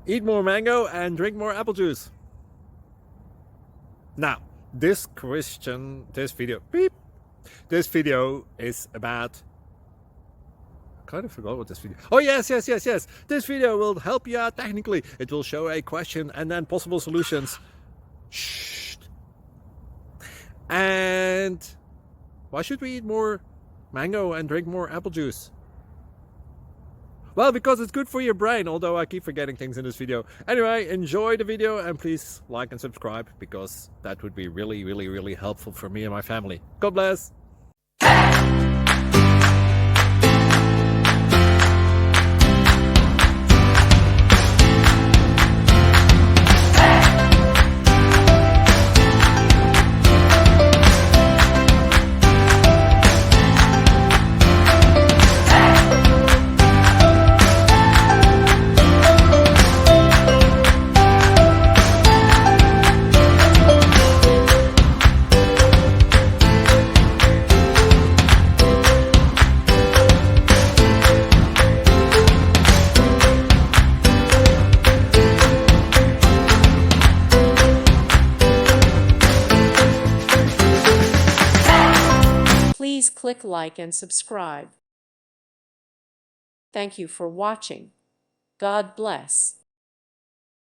Eat more mango and drink more apple juice. Now, this video is about, I kind of forgot what this video. Oh, yes. This video will help you out technically. It will show a question and then possible solutions. Shh. And why should we eat more mango and drink more apple juice? Well, because it's good for your brain, although I keep forgetting things in this video. Anyway, enjoy the video and please like and subscribe, because that would be really helpful for me and my family. God bless! Please click like and subscribe. Thank you for watching. God bless.